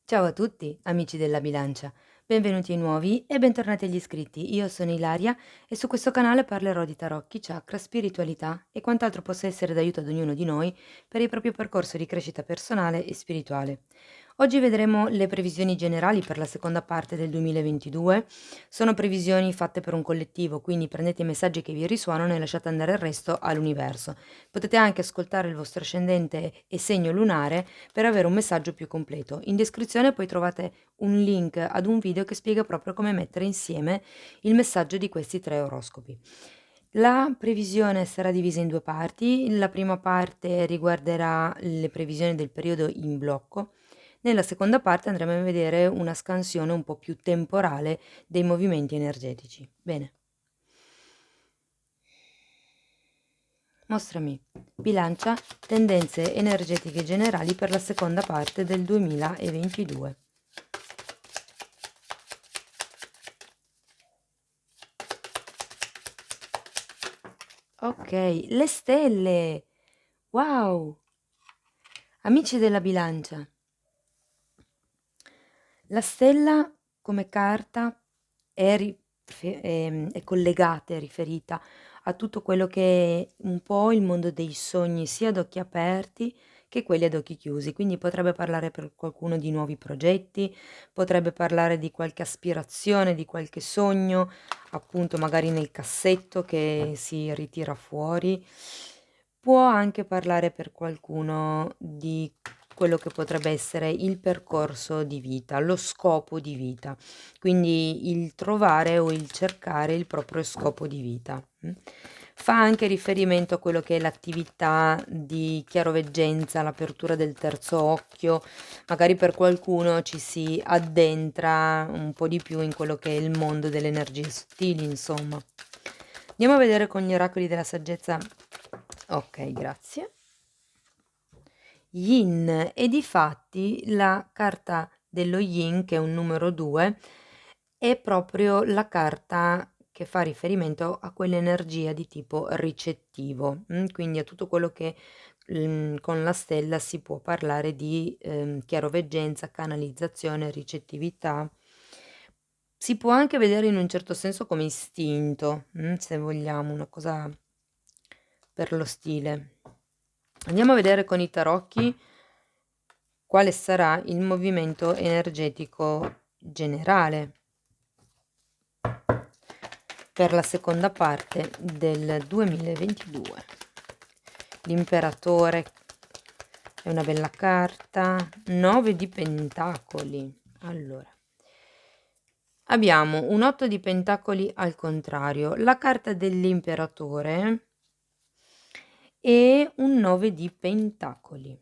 Ciao a tutti, amici della bilancia. Benvenuti ai nuovi e bentornati agli iscritti. Io sono Ilaria e su questo canale parlerò di tarocchi, chakra, spiritualità e quant'altro possa essere d'aiuto ad ognuno di noi per il proprio percorso di crescita personale e spirituale. Oggi vedremo le previsioni generali per la seconda parte del 2022. Sono previsioni fatte per un collettivo, quindi prendete i messaggi che vi risuonano e lasciate andare il resto all'universo. Potete anche ascoltare il vostro ascendente e segno lunare per avere un messaggio più completo. In descrizione poi trovate un link ad un video che spiega proprio come mettere insieme il messaggio di questi tre oroscopi. La previsione sarà divisa in due parti. La prima parte riguarderà le previsioni del periodo in blocco. Nella seconda parte andremo a vedere una scansione un po' più temporale dei movimenti energetici. Bene. Mostrami. Bilancia tendenze energetiche generali per la seconda parte del 2022. Ok, le stelle. Wow! Amici della bilancia, la stella come carta è collegata, è riferita a tutto quello che è un po' il mondo dei sogni, sia ad occhi aperti che quelli ad occhi chiusi. Quindi potrebbe parlare per qualcuno di nuovi progetti, potrebbe parlare di qualche aspirazione, di qualche sogno, appunto magari nel cassetto che si ritira fuori. Può anche parlare per qualcuno di quello che potrebbe essere il percorso di vita, lo scopo di vita, quindi il trovare o il cercare il proprio scopo di vita. Fa anche riferimento a quello che è l'attività di chiaroveggenza, l'apertura del terzo occhio, magari per qualcuno ci si addentra un po' di più in quello che è il mondo delle energie sottili, insomma. Andiamo a vedere con gli oracoli della saggezza. Ok, grazie. Yin, e difatti la carta dello Yin, che è un numero 2, è proprio la carta che fa riferimento a quell'energia di tipo ricettivo, quindi a tutto quello che con la stella si può parlare di chiaroveggenza, canalizzazione, ricettività. Si può anche vedere in un certo senso come istinto, se vogliamo, una cosa per lo stile. Andiamo a vedere con i tarocchi quale sarà il movimento energetico generale per la seconda parte del 2022. L'imperatore è una bella carta, 9 di pentacoli. Allora, abbiamo un 8 di pentacoli al contrario, la carta dell'imperatore e un 9 di pentacoli.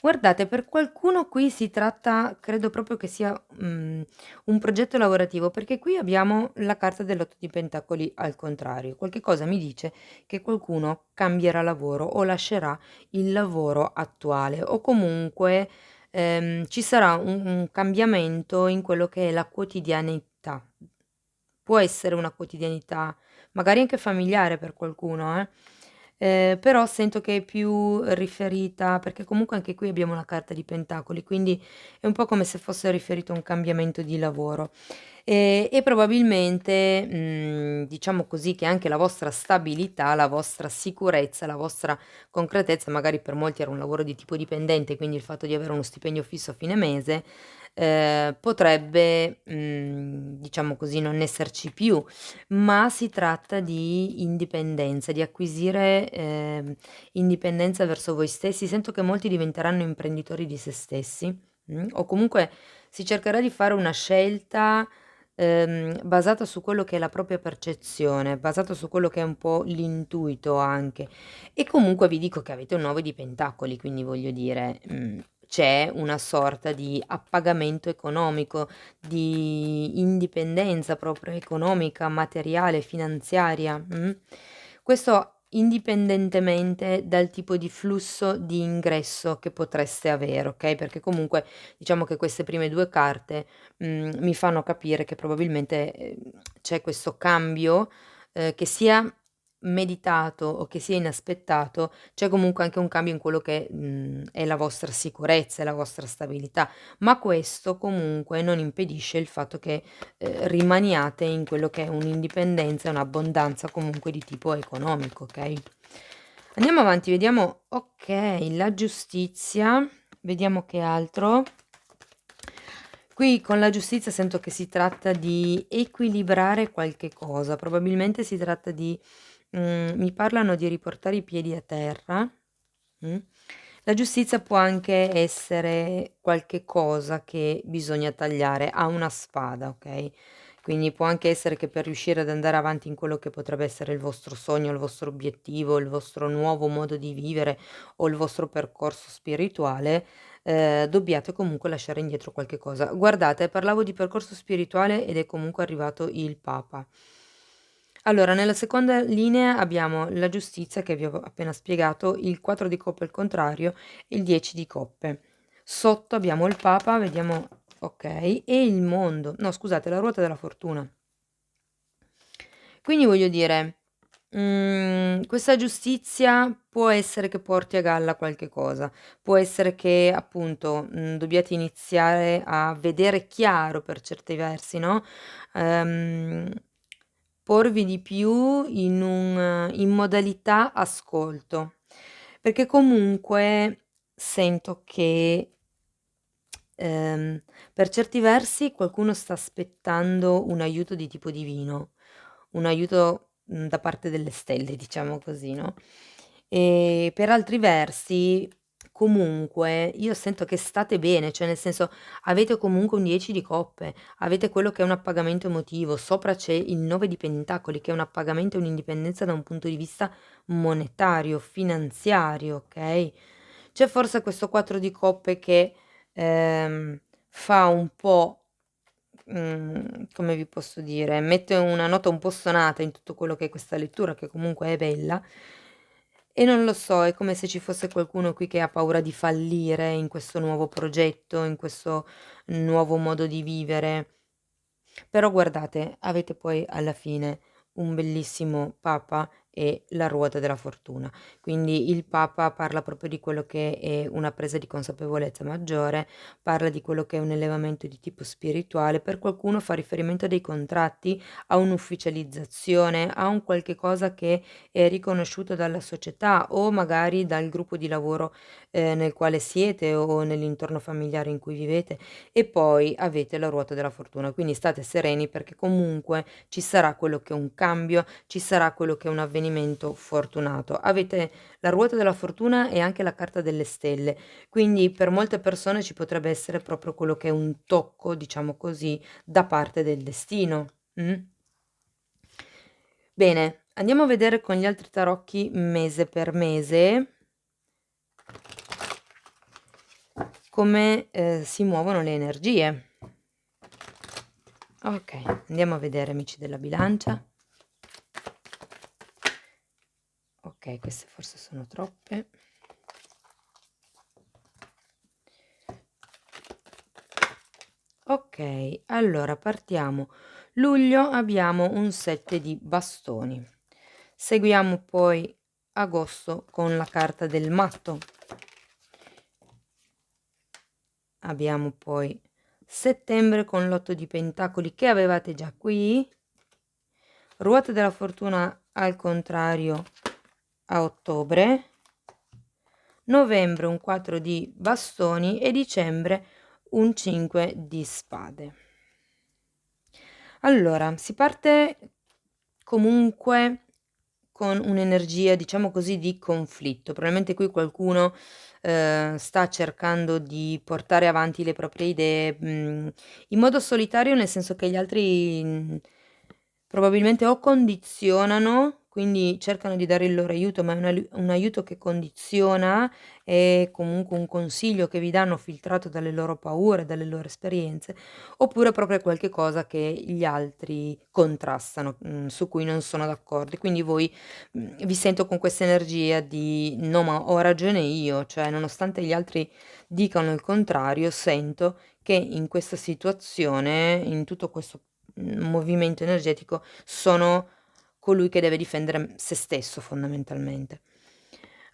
Guardate, per qualcuno qui si tratta, credo proprio che sia un progetto lavorativo, perché qui abbiamo la carta dell'8 di pentacoli al contrario. Qualche cosa mi dice che qualcuno cambierà lavoro o lascerà il lavoro attuale o comunque ci sarà un cambiamento in quello che è la quotidianità. Può essere una quotidianità, magari anche familiare per qualcuno, però sento che è più riferita perché comunque anche qui abbiamo la carta di pentacoli, quindi è un po' come se fosse riferito a un cambiamento di lavoro. E probabilmente, diciamo così, che anche la vostra stabilità, la vostra sicurezza, la vostra concretezza, magari per molti era un lavoro di tipo dipendente, quindi il fatto di avere uno stipendio fisso a fine mese, potrebbe, diciamo così, non esserci più, ma si tratta di indipendenza, di acquisire, indipendenza verso voi stessi. Sento che molti diventeranno imprenditori di se stessi, o comunque si cercherà di fare una scelta, basata su quello che è la propria percezione, basata su quello che è un po' l'intuito anche. E comunque vi dico che avete un 9 di pentacoli, quindi voglio dire, c'è una sorta di appagamento economico, di indipendenza proprio economica, materiale, finanziaria. Questo indipendentemente dal tipo di flusso di ingresso che potreste avere, ok? Perché comunque diciamo che queste prime due carte mi fanno capire che probabilmente c'è questo cambio che sia meditato o che sia inaspettato, c'è comunque anche un cambio in quello che, è la vostra sicurezza e la vostra stabilità, ma questo comunque non impedisce il fatto che, rimaniate in quello che è un'indipendenza e un'abbondanza comunque di tipo economico, okay? Andiamo avanti, vediamo okay, la giustizia, vediamo che altro. Qui con la giustizia sento che si tratta di equilibrare qualche cosa, probabilmente si tratta di mi parlano di riportare i piedi a terra, mh. La giustizia può anche essere qualche cosa che bisogna tagliare a una spada, okay, quindi può anche essere che per riuscire ad andare avanti in quello che potrebbe essere il vostro sogno, il vostro obiettivo, il vostro nuovo modo di vivere o il vostro percorso spirituale, dobbiate comunque lasciare indietro qualche cosa. Guardate, parlavo di percorso spirituale ed è comunque arrivato il Papa. Allora, nella seconda linea abbiamo la giustizia che vi ho appena spiegato, il 4 di coppe al contrario e il 10 di coppe. Sotto abbiamo il Papa, vediamo okay, e il mondo. No, scusate, la ruota della fortuna. Quindi voglio dire, questa giustizia può essere che porti a galla qualche cosa, può essere che appunto, dobbiate iniziare a vedere chiaro per certi versi, no, ehm, porvi di più in modalità ascolto, perché comunque sento che per certi versi qualcuno sta aspettando un aiuto di tipo divino, un aiuto, da parte delle stelle, diciamo così, no, per altri versi comunque io sento che state bene, cioè nel senso avete comunque un 10 di coppe, avete quello che è un appagamento emotivo, sopra c'è il 9 di pentacoli che è un appagamento e un'indipendenza da un punto di vista monetario, finanziario, okay, c'è forse questo 4 di coppe che fa un po', come vi posso dire, mette una nota un po' stonata in tutto quello che è questa lettura, che comunque è bella, e non lo so, è come se ci fosse qualcuno qui che ha paura di fallire in questo nuovo progetto, in questo nuovo modo di vivere. Però guardate, avete poi alla fine un bellissimo Papa e la ruota della fortuna. Quindi il Papa parla proprio di quello che è una presa di consapevolezza maggiore, parla di quello che è un elevamento di tipo spirituale, per qualcuno fa riferimento a dei contratti, a un'ufficializzazione, a un qualche cosa che è riconosciuto dalla società o magari dal gruppo di lavoro, nel quale siete o nell'intorno familiare in cui vivete e poi avete la ruota della fortuna. Quindi state sereni perché comunque ci sarà quello che è un cambio, ci sarà quello che è un avvenimento fortunato. Avete la ruota della fortuna e anche la carta delle stelle, quindi per molte persone ci potrebbe essere proprio quello che è un tocco, diciamo così, da parte del destino. Bene, andiamo a vedere con gli altri tarocchi mese per mese come si muovono le energie. Ok, andiamo a vedere amici della bilancia. Ok, queste forse sono troppe. Ok, allora partiamo. Luglio abbiamo un 7 di bastoni. Seguiamo poi agosto con la carta del matto. Abbiamo poi settembre con l'8 di pentacoli che avevate già qui. Ruota della fortuna al contrario a ottobre. Novembre un 4 di bastoni e dicembre un 5 di spade. Allora, si parte comunque con un'energia, diciamo così, di conflitto. Probabilmente qui qualcuno, sta cercando di portare avanti le proprie idee, in modo solitario, nel senso che gli altri, probabilmente o condizionano, quindi cercano di dare il loro aiuto, ma è un aiuto che condiziona, è comunque un consiglio che vi danno filtrato dalle loro paure, dalle loro esperienze, oppure proprio è qualche cosa che gli altri contrastano, su cui non sono d'accordo. E quindi voi, vi sento con questa energia di: "No, ma ho ragione io", cioè nonostante gli altri dicano il contrario, sento che in questa situazione, in tutto questo, movimento energetico sono colui che deve difendere se stesso fondamentalmente.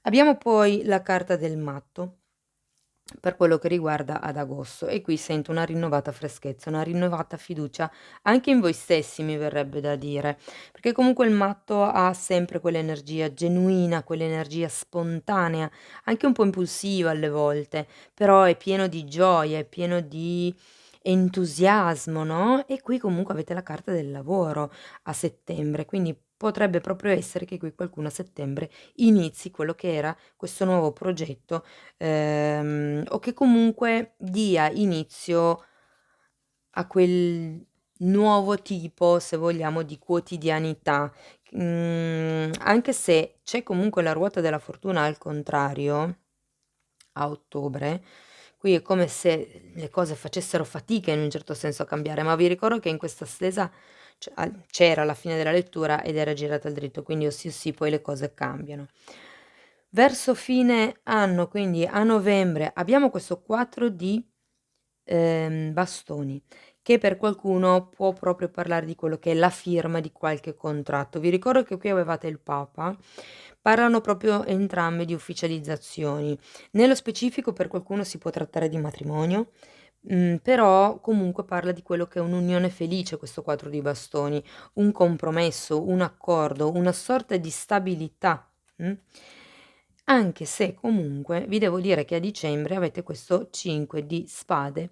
Abbiamo poi la carta del matto per quello che riguarda ad agosto e qui sento una rinnovata freschezza, una rinnovata fiducia anche in voi stessi, mi verrebbe da dire, perché comunque il matto ha sempre quell'energia genuina, quell'energia spontanea, anche un po' impulsiva alle volte, però è pieno di gioia, è pieno di entusiasmo, no? E qui comunque avete la carta del lavoro a settembre, quindi potrebbe proprio essere che qui qualcuno a settembre inizi quello che era questo nuovo progetto, o che comunque dia inizio a quel nuovo tipo, se vogliamo, di quotidianità. Anche se c'è comunque la ruota della fortuna al contrario, a ottobre, qui è come se le cose facessero fatica in un certo senso a cambiare, ma vi ricordo che in questa stesa c'era la fine della lettura ed era girata al dritto, quindi sì, poi le cose cambiano. Verso fine anno, quindi a novembre, abbiamo questo 4 di bastoni, che per qualcuno può proprio parlare di quello che è la firma di qualche contratto. Vi ricordo che qui avevate il Papa, parlano proprio entrambe di ufficializzazioni. Nello specifico per qualcuno si può trattare di matrimonio, però comunque parla di quello che è un'unione felice questo 4 di bastoni, un compromesso, un accordo, una sorta di stabilità. Anche se comunque vi devo dire che a dicembre avete questo 5 di spade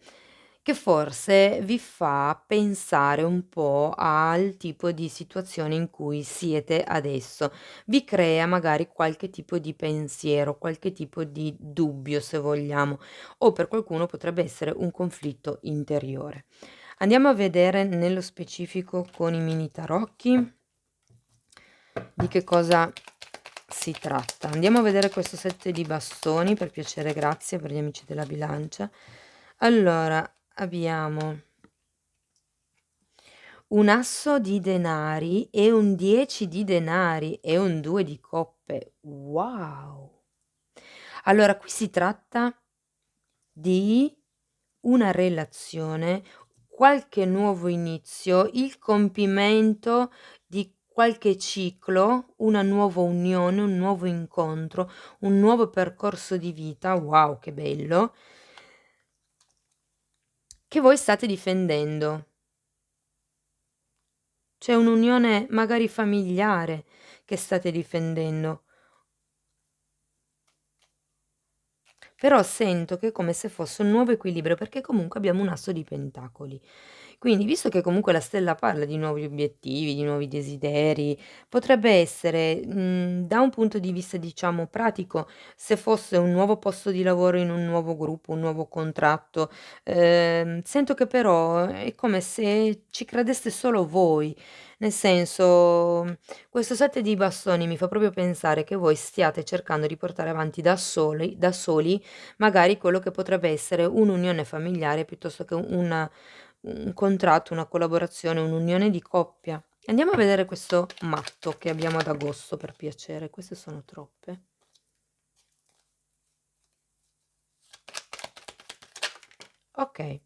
che forse vi fa pensare un po' al tipo di situazione in cui siete adesso. Vi crea magari qualche tipo di pensiero, qualche tipo di dubbio, se vogliamo, o per qualcuno potrebbe essere un conflitto interiore. Andiamo a vedere nello specifico con i mini tarocchi di che cosa si tratta. Andiamo a vedere questo 7 di bastoni, per piacere, grazie per gli amici della bilancia. Allora, abbiamo un asso di denari e un 10 di denari e un 2 di coppe. Wow! Allora, qui si tratta di una relazione, qualche nuovo inizio, il compimento di qualche ciclo, una nuova unione, un nuovo incontro, un nuovo percorso di vita, wow, che bello, che voi state difendendo. C'è un'unione magari familiare che state difendendo. Però sento che è come se fosse un nuovo equilibrio, perché comunque abbiamo un asso di pentacoli. Quindi, visto che comunque la stella parla di nuovi obiettivi, di nuovi desideri, potrebbe essere, da un punto di vista, diciamo, pratico, se fosse un nuovo posto di lavoro in un nuovo gruppo, un nuovo contratto, sento che però è come se ci credeste solo voi. Nel senso, questo 7 di bastoni mi fa proprio pensare che voi stiate cercando di portare avanti da soli magari quello che potrebbe essere un'unione familiare piuttosto che un contratto, una collaborazione, un'unione di coppia. Andiamo a vedere questo matto che abbiamo ad agosto, per piacere. Queste sono troppe. Ok,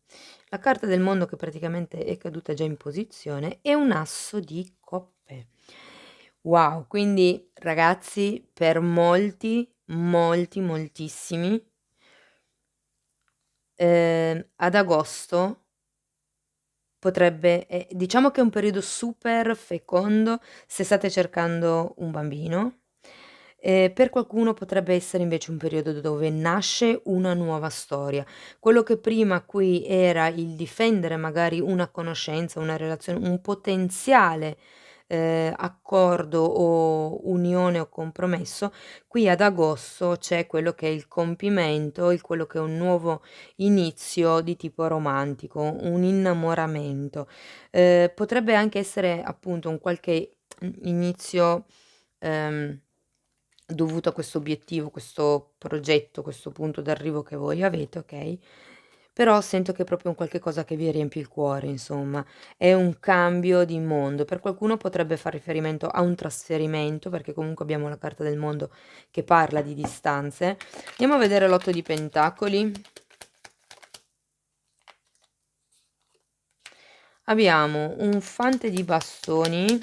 la carta del mondo che praticamente è caduta già in posizione è un asso di coppe. Wow, quindi ragazzi, per moltissimi, ad agosto potrebbe diciamo che è un periodo super fecondo se state cercando un bambino. Per qualcuno potrebbe essere invece un periodo dove nasce una nuova storia. Quello che prima qui era il difendere magari una conoscenza, una relazione, un potenziale, accordo o unione o compromesso, qui ad agosto c'è quello che è il compimento, quello che è un nuovo inizio di tipo romantico, un innamoramento. Potrebbe anche essere appunto un qualche inizio, ehm, dovuto a questo obiettivo, questo progetto, questo punto d'arrivo che voi avete, okay, però sento che è proprio un qualche cosa che vi riempie il cuore, insomma. È un cambio di mondo. Per qualcuno potrebbe far riferimento a un trasferimento, perché comunque abbiamo la carta del mondo che parla di distanze. Andiamo a vedere l'8 di pentacoli. Abbiamo un fante di bastoni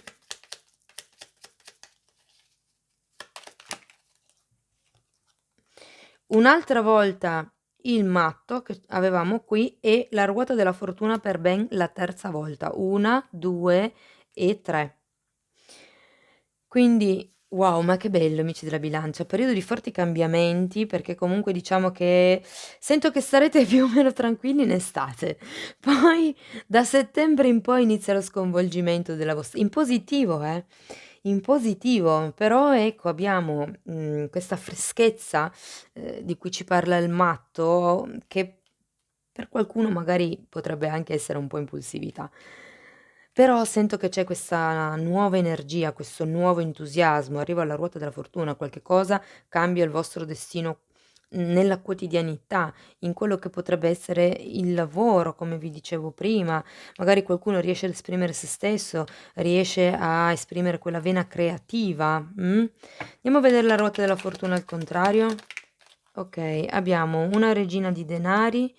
un'altra volta il matto che avevamo qui e la ruota della fortuna per ben la terza volta. 1, 2 e 3. Quindi, wow, ma che bello amici della bilancia, periodo di forti cambiamenti perché comunque diciamo che sento che sarete più o meno tranquilli in estate. Poi da settembre in poi inizia lo sconvolgimento della in positivo, in positivo, però ecco abbiamo, questa freschezza, di cui ci parla il matto, che per qualcuno magari potrebbe anche essere un po' impulsività. Però sento che c'è questa nuova energia, questo nuovo entusiasmo, arriva la ruota della fortuna, qualche cosa cambia il vostro destino, nella quotidianità, in quello che potrebbe essere il lavoro, come vi dicevo prima. Magari qualcuno riesce ad esprimere se stesso, riesce a esprimere quella vena creativa, Andiamo a vedere la ruota della fortuna al contrario. Okay, abbiamo una regina di denari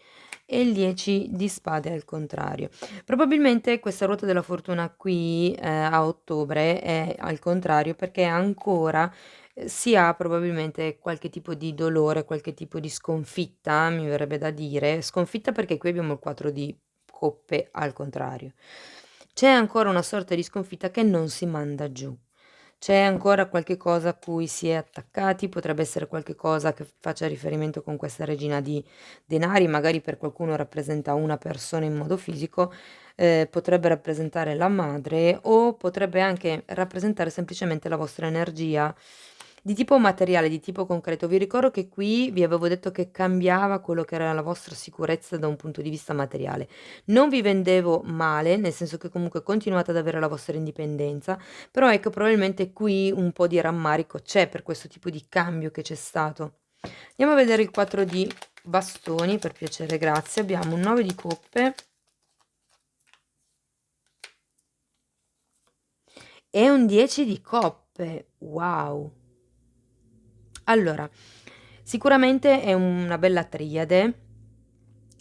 e il 10 di spade al contrario. Probabilmente questa ruota della fortuna qui, a ottobre è al contrario perché ancora, si ha probabilmente qualche tipo di dolore, qualche tipo di sconfitta, mi verrebbe da dire. Sconfitta perché qui abbiamo il 4 di coppe al contrario. C'è ancora una sorta di sconfitta che non si manda giù. C'è ancora qualche cosa a cui si è attaccati, potrebbe essere qualche cosa che faccia riferimento con questa regina di denari, magari per qualcuno rappresenta una persona in modo fisico, potrebbe rappresentare la madre o potrebbe anche rappresentare semplicemente la vostra energia di tipo materiale, di tipo concreto. Vi ricordo che qui vi avevo detto che cambiava quello che era la vostra sicurezza da un punto di vista materiale. Non vi vendevo male, nel senso che comunque continuate ad avere la vostra indipendenza, però ecco, probabilmente qui un po' di rammarico c'è per questo tipo di cambio che c'è stato. Andiamo a vedere il 4 di bastoni, per piacere, grazie. Abbiamo un 9 di coppe e un 10 di coppe. Wow! Allora, sicuramente è una bella triade.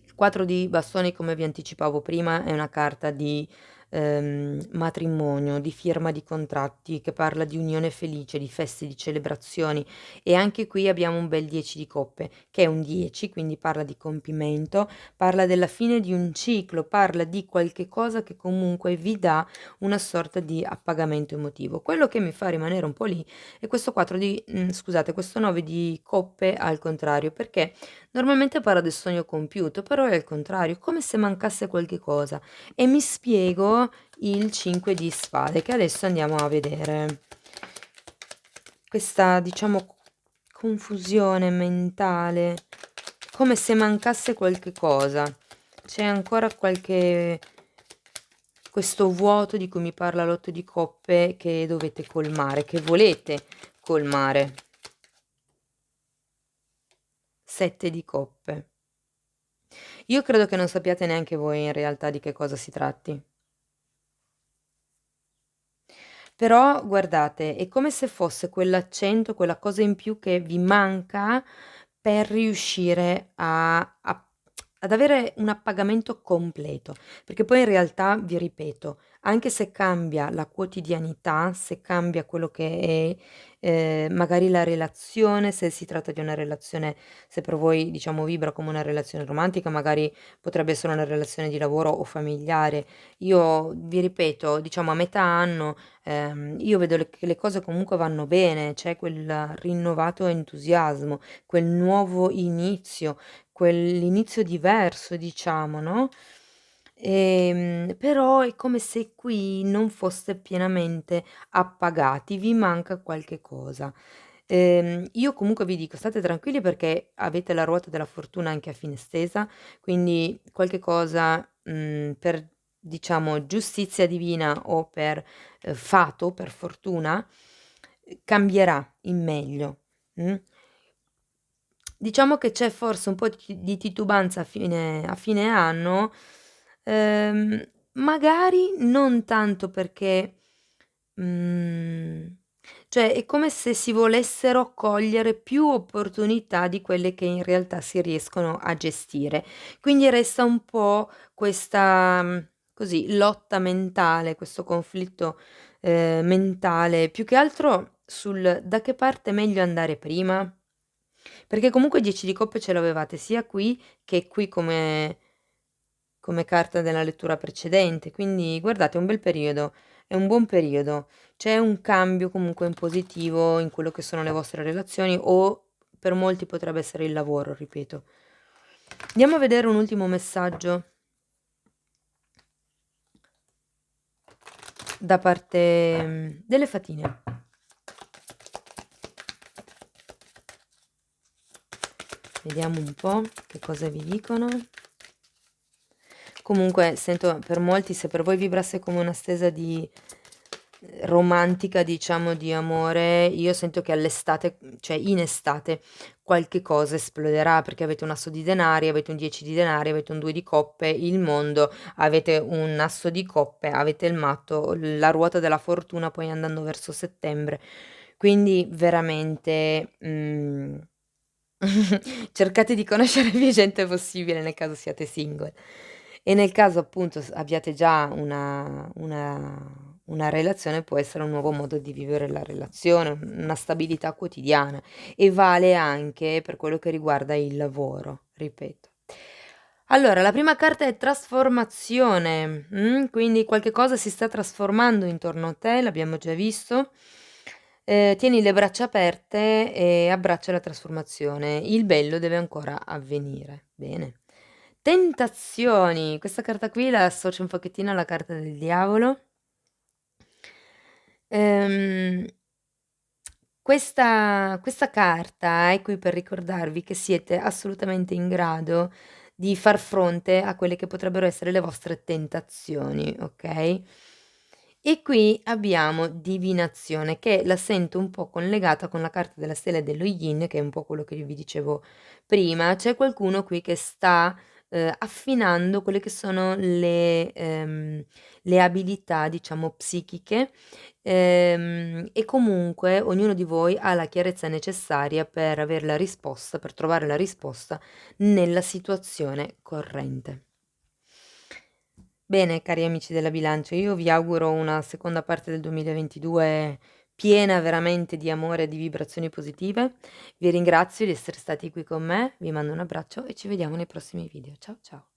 Il 4 di bastoni, come vi anticipavo prima, è una carta di matrimonio, di firma di contratti, che parla di unione felice, di feste, di celebrazioni e anche qui abbiamo un bel 10 di coppe, che è un 10, quindi parla di compimento, parla della fine di un ciclo, parla di qualche cosa che comunque vi dà una sorta di appagamento emotivo. Quello che mi fa rimanere un po' lì è questo 4 di scusate, questo 9 di coppe al contrario, perché normalmente parla del sogno compiuto, però è al contrario, come se mancasse qualche cosa. E mi spiego il 5 di spade, che adesso andiamo a vedere. Questa, diciamo, confusione mentale, come se mancasse qualche cosa. C'è ancora qualche questo vuoto di cui mi parla l'otto di coppe che dovete colmare, che volete colmare. 7 di coppe. Io credo che non sappiate neanche voi in realtà di che cosa si tratti. Però guardate, è come se fosse quell'accento, quella cosa in più che vi manca per riuscire ad avere un appagamento completo. Perché poi in realtà, vi ripeto, anche se cambia la quotidianità, se cambia quello che è, magari la relazione, se si tratta di una relazione, se per voi diciamo vibra come una relazione romantica, magari potrebbe essere una relazione di lavoro o familiare. Io vi ripeto, diciamo a metà anno, io vedo che le cose comunque vanno bene, c'è quel rinnovato entusiasmo, quel nuovo inizio, quell'inizio diverso diciamo, no, però è come se qui non foste pienamente appagati, vi manca qualche cosa. Io comunque vi dico, state tranquilli perché avete la ruota della fortuna anche a fine stesa, quindi qualche cosa, per diciamo giustizia divina o per, fato, per fortuna, cambierà in meglio, mh? Diciamo che c'è forse un po' di titubanza a fine anno, magari non tanto perché, mhmm, cioè è come se si volessero cogliere più opportunità di quelle che in realtà si riescono a gestire. Quindi resta un po' questa, così, lotta mentale, questo conflitto, mentale, più che altro sul da che parte è meglio andare prima. Perché comunque 10 di coppe ce l'avevate sia qui che qui come carta della lettura precedente, quindi guardate è un bel periodo, è un buon periodo. C'è un cambio comunque in positivo in quello che sono le vostre relazioni o per molti potrebbe essere il lavoro, ripeto. Andiamo a vedere un ultimo messaggio da parte delle fatine. Vediamo un po' che cosa vi dicono. Comunque sento per molti, se per voi vibrasse come una stesa di romantica, diciamo, di amore, io sento che all'estate, cioè in estate, qualche cosa esploderà perché avete un asso di denari, avete un 10 di denari, avete un 2 di coppe, il mondo, avete un asso di coppe, avete il matto, la ruota della fortuna poi andando verso settembre. Quindi veramente cercate di conoscere più gente possibile nel caso siate single. E nel caso appunto abbiate già una relazione, può essere un nuovo modo di vivere la relazione, una stabilità quotidiana e vale anche per quello che riguarda il lavoro, ripeto. Allora, la prima carta è trasformazione, quindi qualche cosa si sta trasformando intorno a te, l'abbiamo già visto. Tieni le braccia aperte e abbraccia la trasformazione. Il bello deve ancora avvenire. Bene. Tentazioni. Questa carta qui la associo un pochettino alla carta del diavolo. Ehm, questa carta è qui per ricordarvi che siete assolutamente in grado di far fronte a quelle che potrebbero essere le vostre tentazioni, ok? E qui abbiamo divinazione, che la sento un po' collegata con la carta della stella e dello yin, che è un po' quello che io vi dicevo prima. C'è qualcuno qui che sta affinando quelle che sono le abilità, diciamo, psichiche, e comunque ognuno di voi ha la chiarezza necessaria per aver la risposta, per trovare la risposta nella situazione corrente. Bene, cari amici della bilancia, io vi auguro una seconda parte del 2022 piena veramente di amore e di vibrazioni positive. Vi ringrazio di essere stati qui con me, vi mando un abbraccio e ci vediamo nei prossimi video. Ciao ciao.